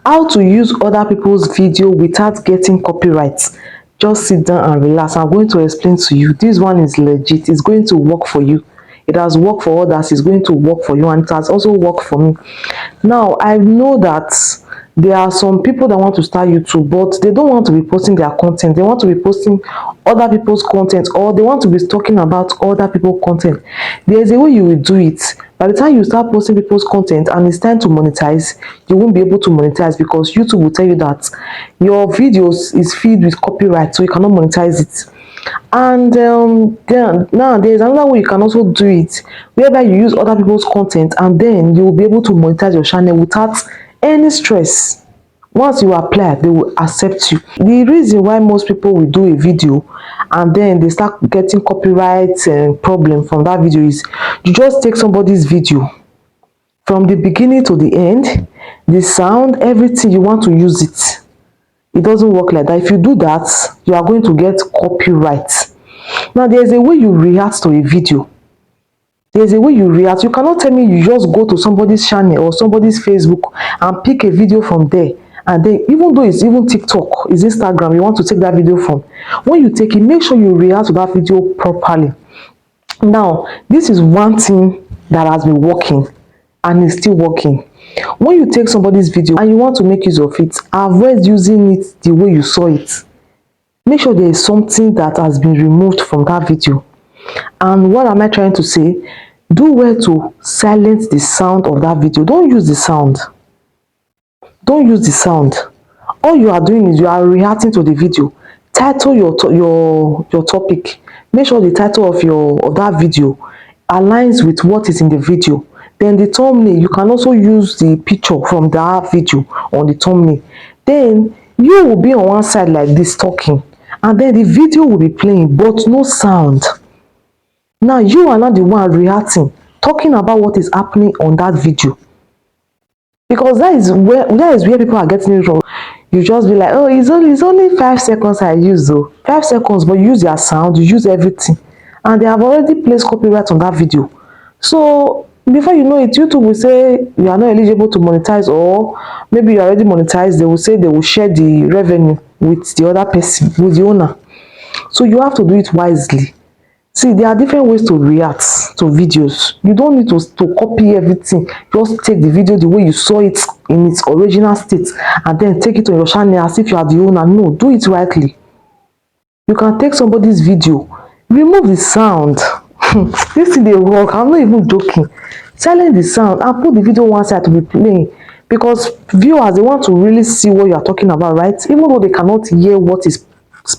How to use other people's video without getting copyright. Just sit down and relax. I'm going to explain to you. This one is legit. It's going to work for you. It has worked for others. It's going to work for you, and it has also worked for me. Now, I know that there are some people that want to start YouTube, but they don't want to be posting their content. They want to be posting other people's content, or they want to be talking about other people's content. There's a way you will do it. By the time you start posting people's content and it's time to monetize, you won't be able to monetize because YouTube will tell you that your videos is filled with copyright, so you cannot monetize it. And then now there's another way you can also do it, whereby you use other people's content and then you will be able to monetize your channel without any stress. Once you apply, they will accept you. The reason why most people will do a video and then they start getting copyright problem from that video is you just take somebody's video from the beginning to the end, the sound, everything, you want to use it. It doesn't work like that. If you do that, you are going to get copyright. Now, there's a way you react to a video. There's a way you react. You cannot tell me you just go to somebody's channel or somebody's Facebook and pick a video from there. And then, even though it's even TikTok, it's Instagram, you want to take that video from. When you take it, make sure you react to that video properly. Now, this is one thing that has been working and is still working. When you take somebody's video and you want to make use of it, avoid using it the way you saw it. Make sure there is something that has been removed from that video. And what am I trying to say? Do well to silence the sound of that video. Don't use the sound. Don't use the sound. All you are doing is you are reacting to the video. Title your topic. Make sure the title of that video aligns with what is in the video. Then the thumbnail, you can also use the picture from that video on the thumbnail. Then you will be on one side like this talking, and then the video will be playing but no sound. Now you are not the one reacting, talking about what is happening on that video, because that is where people are getting it wrong. You just be like, oh, it's only 5 seconds I use though. 5 seconds, but you use their sound, you use everything, and they have already placed copyright on that video. So before you know it, YouTube will say you are not eligible to monetize, or maybe you are already monetized. They will say they will share the revenue with the other person, with the owner. So you have to do it wisely. See, there are different ways to react to videos. You don't need to copy everything. Just take the video the way you saw it in its original state and then take it on your channel as if you are the owner. No, do it rightly. You can take somebody's video, remove the sound. This thing dey work. I'm not even joking. Silence the sound and put the video one side to be playing, because viewers, they want to really see what you are talking about, right? Even though they cannot hear what is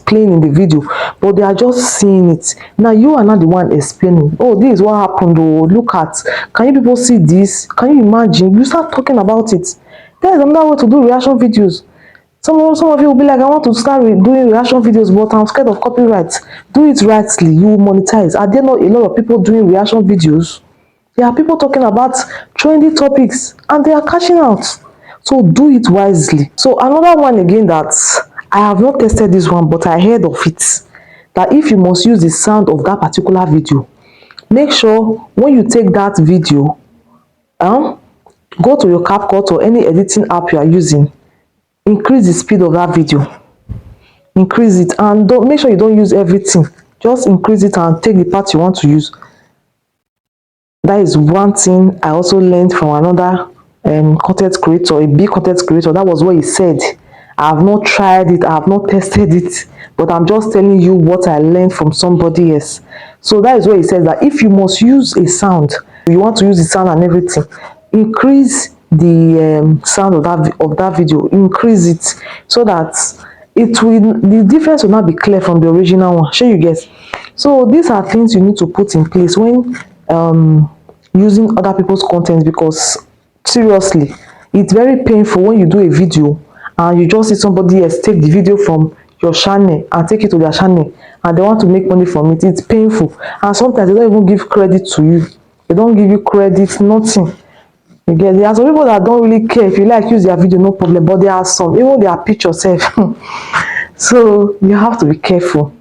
playing in the video, but they are just seeing it. Now you are not the one explaining, oh, this is what happened, oh, look at, can you people see this? Can you imagine? You start talking about it. There is another way to do reaction videos. Some of you will be like, I want to start doing reaction videos, but I'm scared of copyright. Do it rightly, you will monetize. Are there not a lot of people doing reaction videos? There are people talking about trendy topics and they are cashing out. So do it wisely. So another one again, that I have not tested this one, but I heard of it, that if you must use the sound of that particular video, make sure when you take that video, go to your CapCut or any editing app you are using, increase the speed of that video. Increase it, and don't make sure you don't use everything. Just increase it and take the part you want to use. That is one thing I also learned from another content creator, a big content creator. That was what he said. I have not tried it, I have not tested it, but I'm just telling you what I learned from somebody else. So that is what he says, that if you must use a sound, you want to use the sound and everything, increase the sound of that video, increase it, so that the difference will not be clear from the original one. Sure, you get. So these are things you need to put in place when using other people's content, because seriously, it's very painful when you do a video and you just see somebody else take the video from your channel and take it to their channel and they want to make money from it. It's painful, and sometimes they don't even give credit to you. They don't give you credit, nothing. You get. There are some people that don't really care. If you like, use their video, no problem, but there are some, even their picture self. So you have to be careful.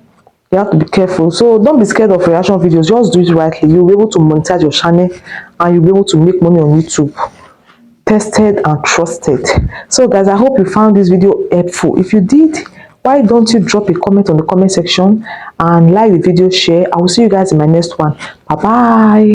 You have to be careful. So don't be scared of reaction videos. Just do it rightly. You'll be able to monetize your channel and you'll be able to make money on YouTube. tested and trusted. So guys, I hope you found this video helpful. If you did, why don't you drop a comment on the comment section and like the video, share. I will see you guys in my next one. Bye bye.